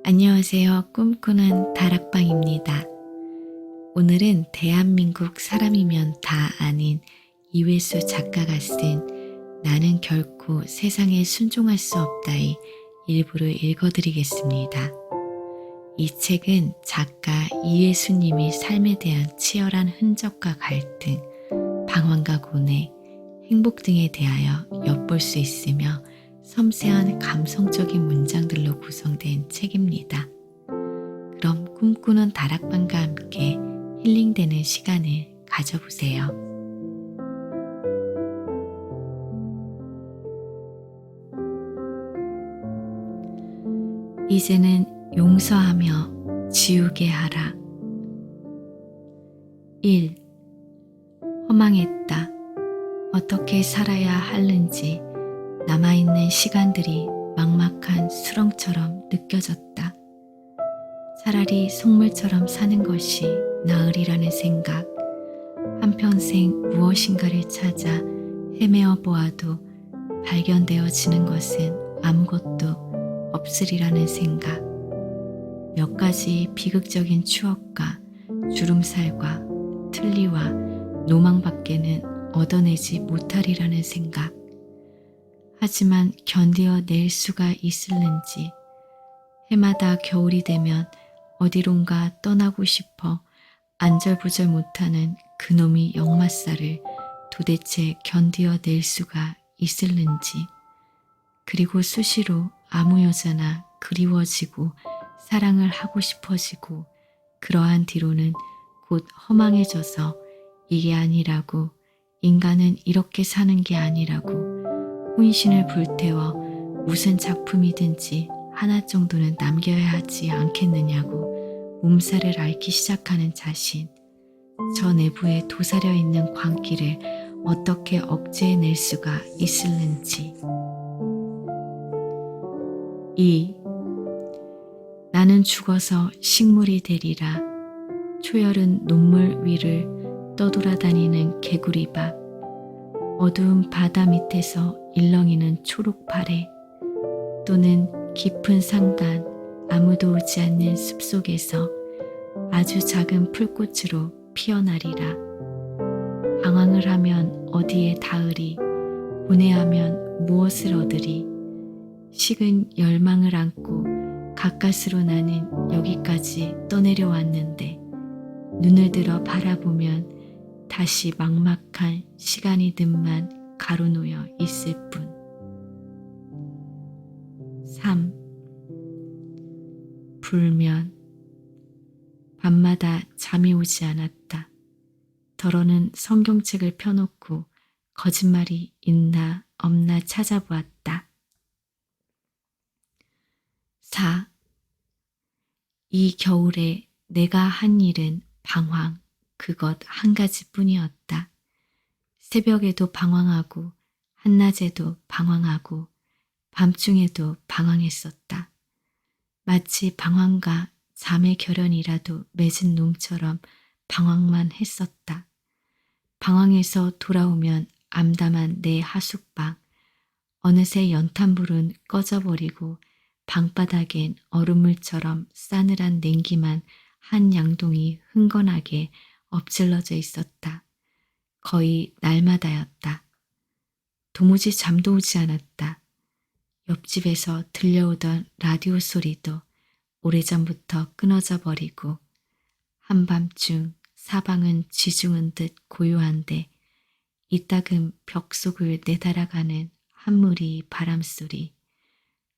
안녕하세요. 꿈꾸는 다락방입니다. 오늘은 대한민국 사람이면 다 아는 이회수 작가가 쓴 나는 결코 세상에 순종할 수 없다의 일부를 읽어드리겠습니다. 이 책은 작가 이회수님의 삶에 대한 치열한 흔적과 갈등, 방황과 고뇌, 행복 등에 대하여 엿볼 수 있으며 섬세한 감성적인 문장들로 구성된 책입니다. 그럼 꿈꾸는 다락방과 함께 힐링되는 시간을 가져보세요. 이제는 용서하며 지우게 하라. 1. 허망했다. 어떻게 살아야 하는지 남아있는 시간들이 막막한 수렁처럼 느껴졌다. 차라리 속물처럼 사는 것이 나으리라는 생각, 한평생 무엇인가를 찾아 헤매어 보아도 발견되어지는 것은 아무것도 없으리라는 생각, 몇 가지 비극적인 추억과 주름살과 틀니와 노망밖에는 얻어내지 못하리라는 생각, 하지만 견디어낼 수가 있을는지, 해마다 겨울이 되면 어디론가 떠나고 싶어 안절부절 못하는 그놈의 역마살을 도대체 견디어낼 수가 있을는지, 그리고 수시로 아무 여자나 그리워지고 사랑을 하고 싶어지고 그러한 뒤로는 곧 허망해져서 이게 아니라고, 인간은 이렇게 사는 게 아니라고 혼신을 불태워 무슨 작품이든지 하나 정도는 남겨야 하지 않겠느냐고 몸살을 앓기 시작하는 자신, 저 내부에 도사려 있는 광기를 어떻게 억제해낼 수가 있을는지. 2. 나는 죽어서 식물이 되리라. 초여른 논물 위를 떠돌아다니는 개구리밥, 어두운 바다 밑에서 일렁이는 초록파래, 또는 깊은 상간 아무도 오지 않는 숲속에서 아주 작은 풀꽃으로 피어나리라. 방황을 하면 어디에 닿으리, 고뇌하면 무엇을 얻으리. 식은 열망을 안고 가까스로 나는 여기까지 떠내려왔는데 눈을 들어 바라보면 다시 막막한 시간이 듬만 가로놓여 있을 뿐. 3. 불면. 밤마다 잠이 오지 않았다. 더러는 성경책을 펴놓고 거짓말이 있나 없나 찾아보았다. 4. 이 겨울에 내가 한 일은 방황, 그것 한 가지뿐이었다. 새벽에도 방황하고 한낮에도 방황하고 밤중에도 방황했었다. 마치 방황과 잠의 결연이라도 맺은 놈처럼 방황만 했었다. 방황에서 돌아오면 암담한 내 하숙방, 어느새 연탄불은 꺼져버리고 방바닥엔 얼음물처럼 싸늘한 냉기만 한 양동이 흥건하게 엎질러져 있었다. 거의 날마다였다. 도무지 잠도 오지 않았다. 옆집에서 들려오던 라디오 소리도 오래전부터 끊어져 버리고 한밤중 사방은 지중한 듯 고요한데 이따금 벽 속을 내달아가는 한 무리 바람소리,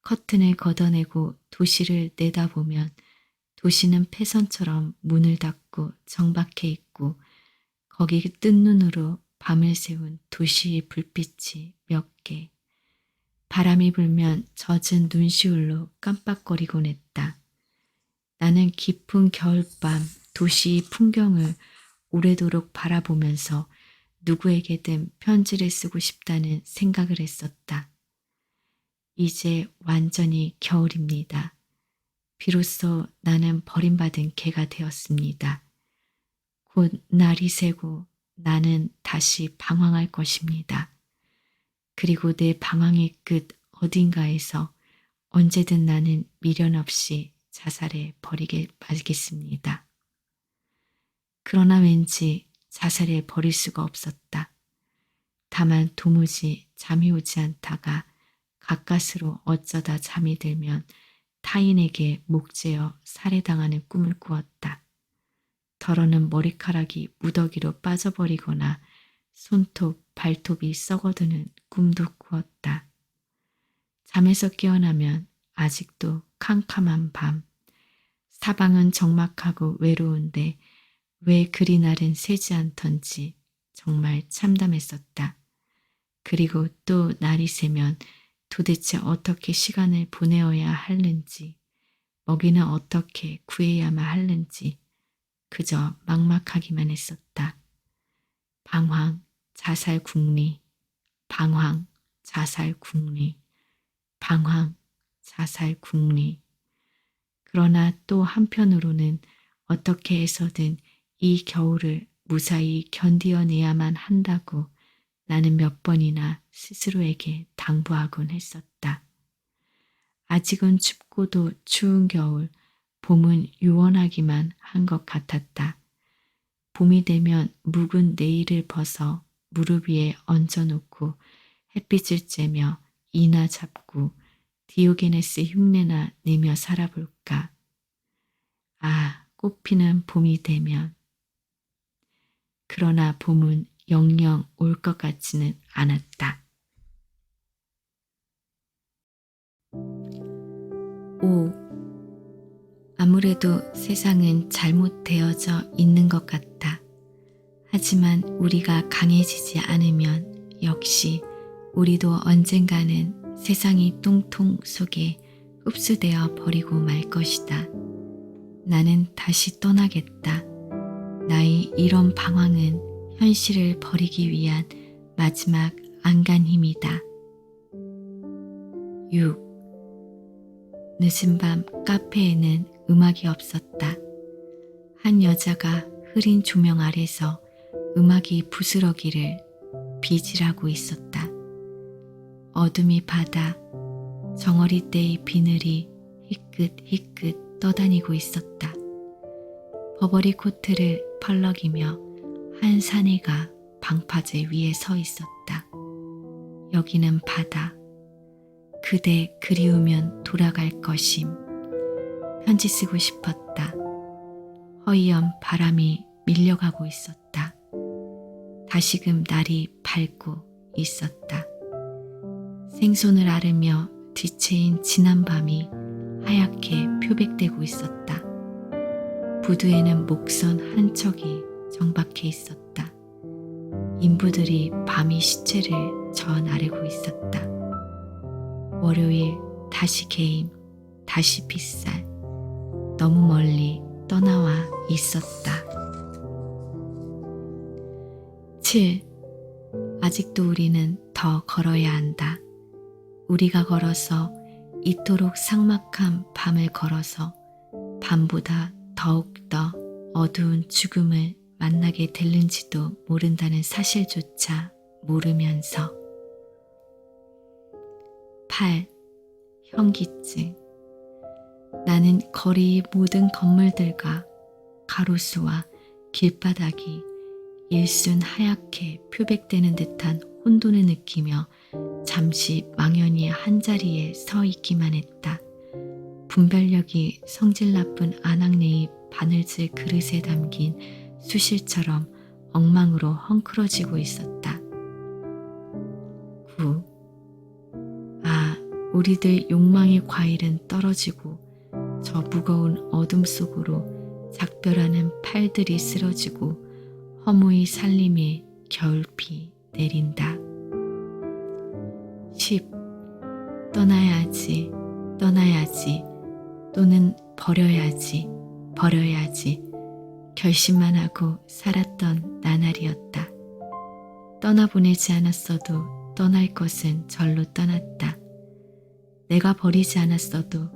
커튼을 걷어내고 도시를 내다보면 도시는 폐선처럼 문을 닫고 정박해 있고 거기 뜬 눈으로 밤을 새운 도시의 불빛이 몇 개, 바람이 불면 젖은 눈시울로 깜빡거리곤 했다. 나는 깊은 겨울밤 도시의 풍경을 오래도록 바라보면서 누구에게든 편지를 쓰고 싶다는 생각을 했었다. 이제 완전히 겨울입니다. 비로소 나는 버림받은 개가 되었습니다. 곧 날이 새고 나는 다시 방황할 것입니다. 그리고 내 방황의 끝 어딘가에서 언제든 나는 미련 없이 자살해 버리게 말겠습니다. 그러나 왠지 자살해 버릴 수가 없었다. 다만 도무지 잠이 오지 않다가 가까스로 어쩌다 잠이 들면 타인에게 목재어 살해당하는 꿈을 꾸었다. 더러는 머리카락이 무더기로 빠져버리거나 손톱, 발톱이 썩어드는 꿈도 꾸었다. 잠에서 깨어나면 아직도 캄캄한 밤, 사방은 적막하고 외로운데 왜 그리 날은 새지 않던지 정말 참담했었다. 그리고 또 날이 새면 도대체 어떻게 시간을 보내어야 하는지, 먹이는 어떻게 구해야만 하는지 그저 막막하기만 했었다. 방황, 자살 궁리, 방황, 자살 궁리, 방황, 자살 궁리. 그러나 또 한편으로는 어떻게 해서든 이 겨울을 무사히 견디어내야만 한다고 나는 몇 번이나 스스로에게 당부하곤 했었다. 아직은 춥고도 추운 겨울, 봄은 유원하기만 한 것 같았다. 봄이 되면 묵은 네일을 벗어 무릎 위에 얹어놓고 햇빛을 쬐며 이나 잡고 디오게네스 흉내나 내며 살아볼까. 아, 꽃피는 봄이 되면. 그러나 봄은 영영 올 것 같지는 않았다. 5. 아무래도 세상은 잘못되어져 있는 것 같다. 하지만 우리가 강해지지 않으면 역시 우리도 언젠가는 세상이 뚱통 속에 흡수되어 버리고 말 것이다. 나는 다시 떠나겠다. 나의 이런 방황은 현실을 버리기 위한 마지막 안간힘이다. 6. 늦은 밤 카페에는 음악이 없었다. 한 여자가 흐린 조명 아래서 음악이 부스러기를 빚으라고 있었다. 어둠이 바다, 정어리 떼의 비늘이 희끗희끗 떠다니고 있었다. 버버리 코트를 펄럭이며 한 사내가 방파제 위에 서 있었다. 여기는 바다. 그대 그리우면 돌아갈 것임. 편지 쓰고 싶었다. 허이연 바람이 밀려가고 있었다. 다시금 날이 밝고 있었다. 생손을 앓으며 뒤채인 지난 밤이 하얗게 표백되고 있었다. 부두에는 목선 한 척이 정박해 있었다. 인부들이 밤이 시체를 저 나르고 있었다. 월요일 다시 개임, 다시 빗살, 너무 멀리 떠나와 있었다. 7. 아직도 우리는 더 걸어야 한다. 우리가 걸어서 이토록 삭막한 밤을 걸어서 밤보다 더욱더 어두운 죽음을 만나게 될는지도 모른다는 사실조차 모르면서. 8. 현기증. 나는 거리의 모든 건물들과 가로수와 길바닥이 일순 하얗게 표백되는 듯한 혼돈을 느끼며 잠시 망연히 한자리에 서 있기만 했다. 분별력이 성질 나쁜 아낙네의 바늘질 그릇에 담긴 수실처럼 엉망으로 헝클어지고 있었다. 9. 아, 우리들 욕망의 과일은 떨어지고 저 무거운 어둠 속으로 작별하는 팔들이 쓰러지고 허무의 살림에 겨울비 내린다. 10. 떠나야지, 떠나야지, 또는 버려야지, 버려야지 결심만 하고 살았던 나날이었다. 떠나보내지 않았어도 떠날 것은 절로 떠났다. 내가 버리지 않았어도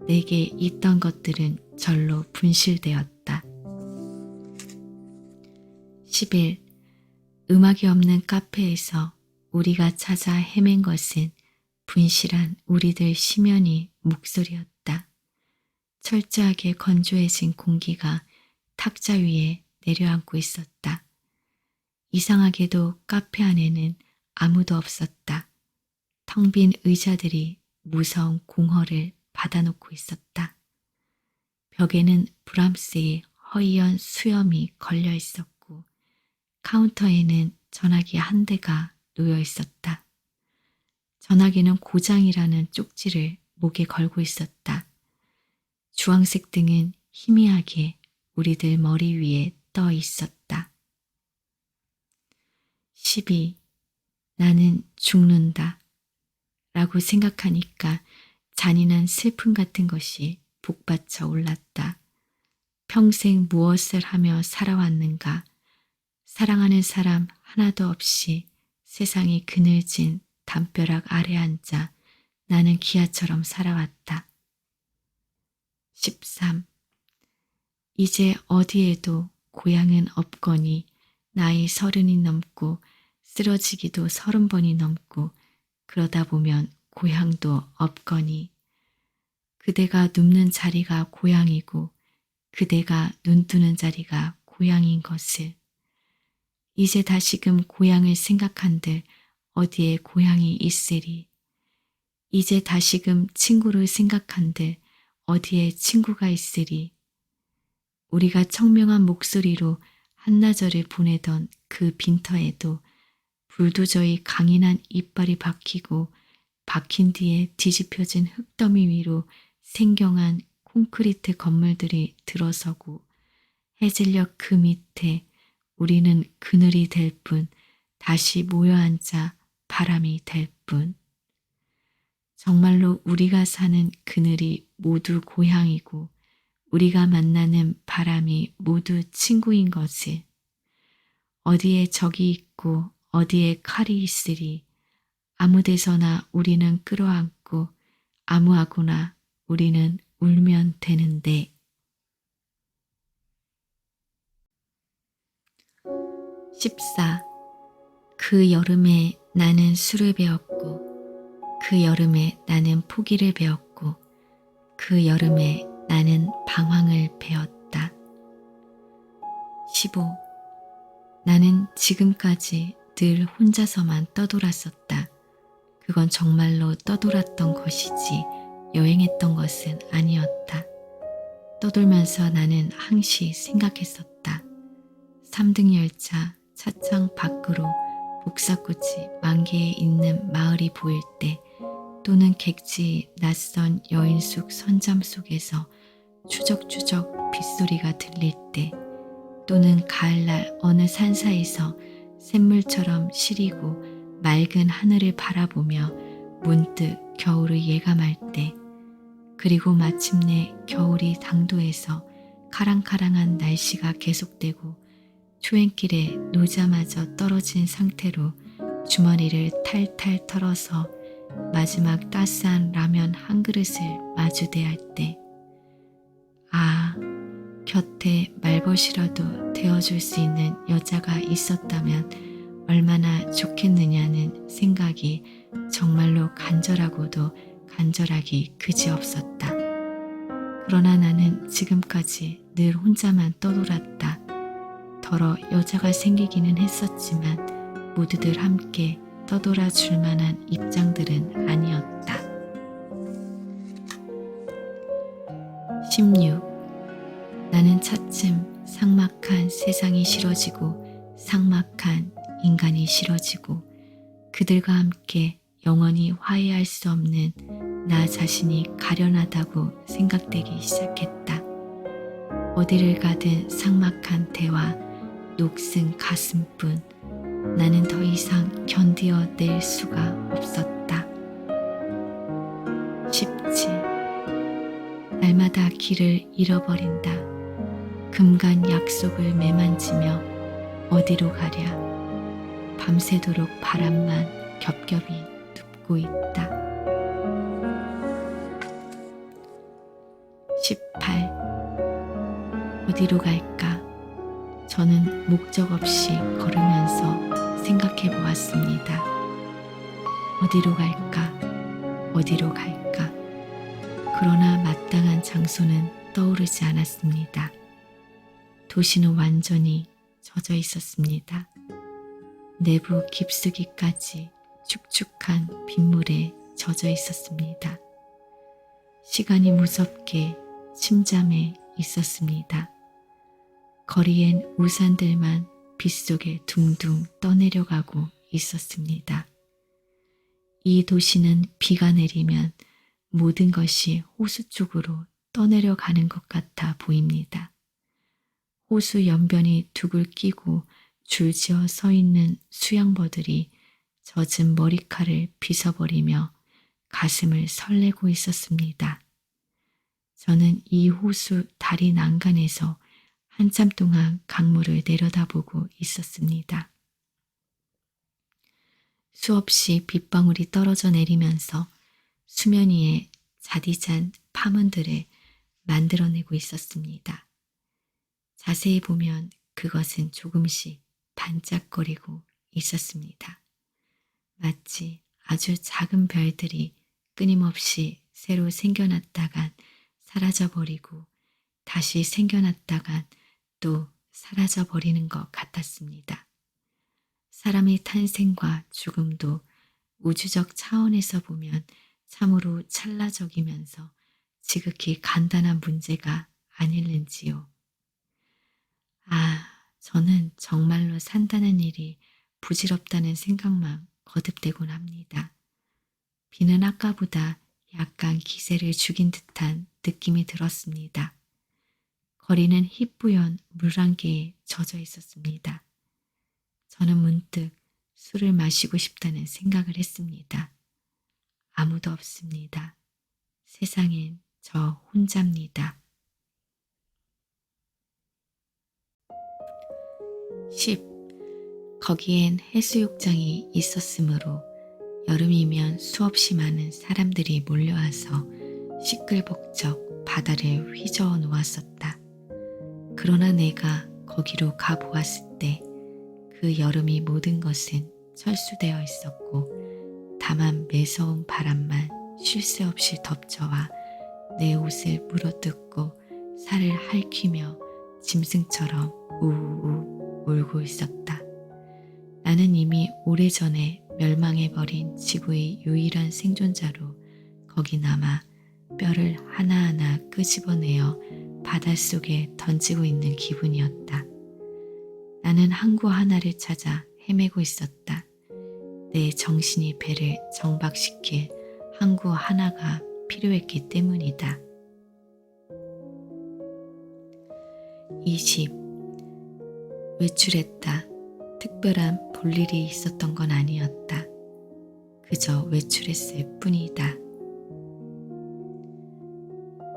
내게 있던 것들은 절로 분실되었다. 11. 음악이 없는 카페에서 우리가 찾아 헤맨 것은 분실한 우리들 심연의 목소리였다. 철저하게 건조해진 공기가 탁자 위에 내려앉고 있었다. 이상하게도 카페 안에는 아무도 없었다. 텅 빈 의자들이 무서운 공허를 받아놓고 있었다. 벽에는 브람스의 허이연 수염이 걸려 있었고 카운터에는 전화기 한 대가 놓여 있었다. 전화기는 고장이라는 쪽지를 목에 걸고 있었다. 주황색 등은 희미하게 우리들 머리 위에 떠 있었다. 12. 나는 죽는다. 라고 생각하니까 잔인한 슬픔 같은 것이 북받쳐 올랐다. 평생 무엇을 하며 살아왔는가. 사랑하는 사람 하나도 없이 세상이 그늘진 담벼락 아래 앉아 나는 기아처럼 살아왔다. 13. 이제 어디에도 고향은 없거니 나이 30이 넘고 쓰러지기도 30번이 넘고 그러다 보면 고향도 없거니 그대가 눕는 자리가 고향이고 그대가 눈뜨는 자리가 고향인 것을 이제 다시금 고향을 생각한들 어디에 고향이 있으리 이제 다시금 친구를 생각한들 어디에 친구가 있으리 우리가 청명한 목소리로 한나절을 보내던 그 빈터에도 불도저히 강인한 이빨이 박히고 박힌 뒤에 뒤집혀진 흙더미 위로 생경한 콘크리트 건물들이 들어서고 해질녘 그 밑에 우리는 그늘이 될 뿐 다시 모여 앉아 바람이 될 뿐. 정말로 우리가 사는 그늘이 모두 고향이고 우리가 만나는 바람이 모두 친구인 것을. 어디에 적이 있고 어디에 칼이 있으리 아무 데서나 우리는 끌어안고 아무하고나 우리는 울면 되는데. 14. 그 여름에 나는 술을 배웠고 그 여름에 나는 포기를 배웠고 그 여름에 나는 방황을 배웠다. 15. 나는 지금까지 늘 혼자서만 떠돌았었다. 그건 정말로 떠돌았던 것이지 여행했던 것은 아니었다. 떠돌면서 나는 항시 생각했었다. 3등 열차 차창 밖으로 복사꽃이 만개에 있는 마을이 보일 때 또는 객지 낯선 여인숙 선잠 속에서 추적추적 빗소리가 들릴 때 또는 가을날 어느 산사에서 샘물처럼 시리고 맑은 하늘을 바라보며 문득 겨울을 예감할 때 그리고 마침내 겨울이 당도해서 카랑카랑한 날씨가 계속되고 초행길에 놓자마자 떨어진 상태로 주머니를 탈탈 털어서 마지막 따스한 라면 한 그릇을 마주대할 때 아, 곁에 말벗이라도 되어줄 수 있는 여자가 있었다면 얼마나 좋겠느냐는 생각이 정말로 간절하고도 간절하기 그지없었다. 그러나 나는 지금까지 늘 혼자만 떠돌았다. 더러 여자가 생기기는 했었지만 모두들 함께 떠돌아 줄 만한 입장들은 아니었다. 16. 나는 차츰 삭막한 세상이 싫어지고 삭막한 인간이 싫어지고 그들과 함께 영원히 화해할 수 없는 나 자신이 가련하다고 생각되기 시작했다. 어디를 가든 삭막한 대화, 녹슨 가슴뿐 나는 더 이상 견디어낼 수가 없었다. 17. 날마다 길을 잃어버린다. 금간 약속을 매만지며 어디로 가랴. 밤새도록 바람만 겹겹이 눕고 있다. 18. 어디로 갈까? 저는 목적 없이 걸으면서 생각해 보았습니다. 어디로 갈까? 어디로 갈까? 그러나 마땅한 장소는 떠오르지 않았습니다. 도시는 완전히 젖어 있었습니다. 내부 깊숙이까지 축축한 빗물에 젖어 있었습니다. 시간이 무섭게 침잠해 있었습니다. 거리엔 우산들만 빗속에 둥둥 떠내려가고 있었습니다. 이 도시는 비가 내리면 모든 것이 호수 쪽으로 떠내려가는 것 같아 보입니다. 호수 연변이 둑을 끼고 줄지어 서 있는 수양버들이 젖은 머리칼을 빗어버리며 가슴을 설레고 있었습니다. 저는 이 호수 다리 난간에서 한참 동안 강물을 내려다보고 있었습니다. 수없이 빗방울이 떨어져 내리면서 수면 위에 자디잔 파문들을 만들어내고 있었습니다. 자세히 보면 그것은 조금씩 반짝거리고 있었습니다. 마치 아주 작은 별들이 끊임없이 새로 생겨났다간 사라져버리고 다시 생겨났다간 또 사라져버리는 것 같았습니다. 사람의 탄생과 죽음도 우주적 차원에서 보면 참으로 찰나적이면서 지극히 간단한 문제가 아닐는지요. 저는 정말로 산다는 일이 부질없다는 생각만 거듭되곤 합니다. 비는 아까보다 약간 기세를 죽인 듯한 느낌이 들었습니다. 거리는 희뿌연 물안개에 젖어 있었습니다. 저는 문득 술을 마시고 싶다는 생각을 했습니다. 아무도 없습니다. 세상엔 저 혼자입니다. 10. 거기엔 해수욕장이 있었으므로 여름이면 수없이 많은 사람들이 몰려와서 시끌벅적 바다를 휘저어 놓았었다. 그러나 내가 거기로 가보았을 때 그 여름이 모든 것은 철수되어 있었고 다만 매서운 바람만 쉴 새 없이 덮쳐와 내 옷을 물어뜯고 살을 핥히며 짐승처럼 우우우 울고 있었다. 나는 이미 오래전에 멸망해버린 지구의 유일한 생존자로 거기 남아 뼈를 하나하나 끄집어내어 바닷속에 던지고 있는 기분이었다. 나는 항구 하나를 찾아 헤매고 있었다. 내 정신이 배를 정박시킬 항구 하나가 필요했기 때문이다. 20. 외출했다. 특별한 볼일이 있었던 건 아니었다. 그저 외출했을 뿐이다.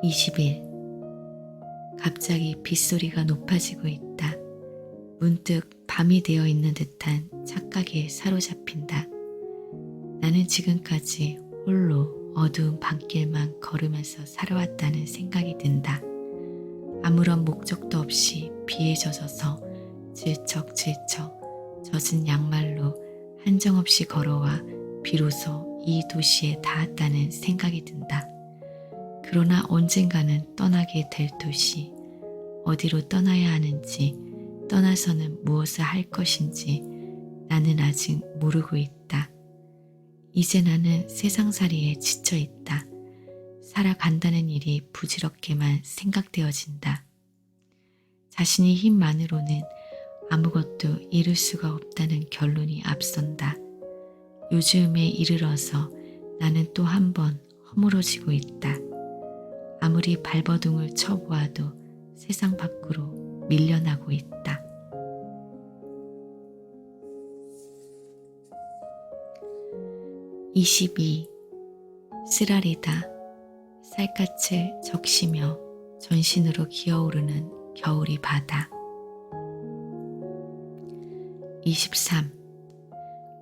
21. 갑자기 빗소리가 높아지고 있다. 문득 밤이 되어 있는 듯한 착각에 사로잡힌다. 나는 지금까지 홀로 어두운 밤길만 걸으면서 살아왔다는 생각이 든다. 아무런 목적도 없이 비에 젖어서 질척질척 젖은 양말로 한정없이 걸어와 비로소 이 도시에 닿았다는 생각이 든다. 그러나 언젠가는 떠나게 될 도시, 어디로 떠나야 하는지, 떠나서는 무엇을 할 것인지 나는 아직 모르고 있다. 이제 나는 세상살이에 지쳐 있다. 살아간다는 일이 부질없게만 생각되어진다. 자신의 힘만으로는 아무것도 이룰 수가 없다는 결론이 앞선다. 요즘에 이르러서 나는 또 한 번 허물어지고 있다. 아무리 발버둥을 쳐보아도 세상 밖으로 밀려나고 있다. 22. 쓰라리다. 살갗을 적시며 전신으로 기어오르는 겨울이 바다. 23.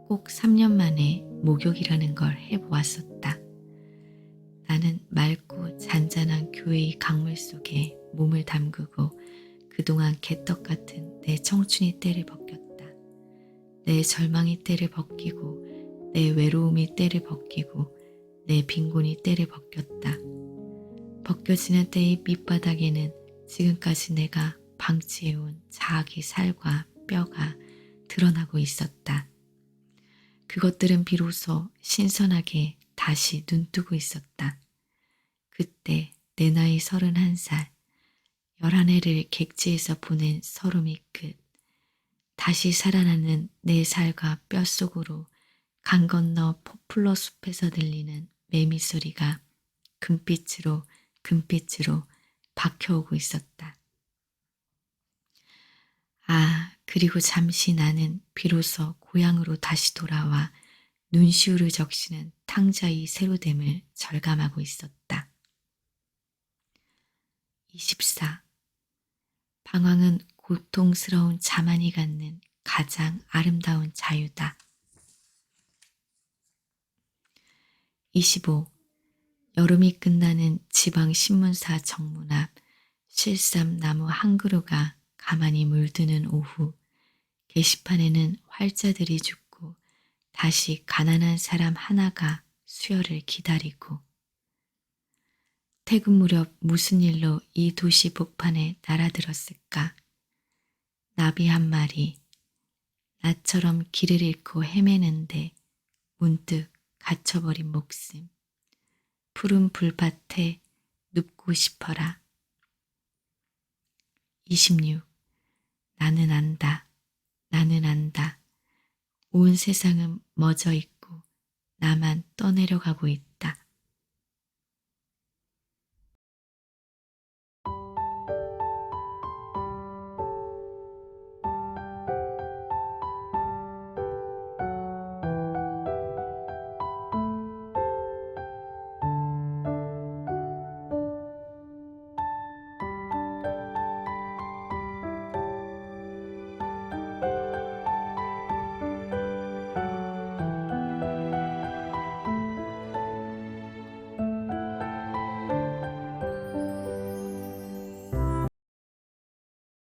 꼭 3년 만에 목욕이라는 걸 해보았었다. 나는 맑고 잔잔한 교회의 강물 속에 몸을 담그고 그동안 개떡 같은 내 청춘의 때를 벗겼다. 내 절망의 때를 벗기고 내 외로움의 때를 벗기고 내 빈곤의 때를 벗겼다. 벗겨지는 때의 밑바닥에는 지금까지 내가 방치해온 자아의 살과 뼈가 드러나고 있었다. 그것들은 비로소 신선하게 다시 눈뜨고 있었다. 그때 내 나이 31살, 11해를 객지에서 보낸 서름이 끝, 다시 살아나는 내 살과 뼛속으로 강 건너 포플러 숲에서 들리는 매미 소리가 금빛으로 금빛으로 박혀오고 있었다. 아, 그리고 잠시 나는 비로소 고향으로 다시 돌아와 눈시울을 적시는 탕자의 새로됨을 절감하고 있었다. 24. 방황은 고통스러운 자만이 갖는 가장 아름다운 자유다. 25. 여름이 끝나는 지방 신문사 정문 앞 실삼나무 한 그루가 가만히 물드는 오후, 게시판에는 활자들이 죽고 다시 가난한 사람 하나가 수혈을 기다리고, 퇴근 무렵 무슨 일로 이 도시 복판에 날아들었을까? 나비 한 마리, 나처럼 길을 잃고 헤매는데 문득 갇혀버린 목숨, 푸른 불밭에 눕고 싶어라. 26. 나는 안다. 나는 안다. 온 세상은 멎어 있고 나만 떠내려가고 있다.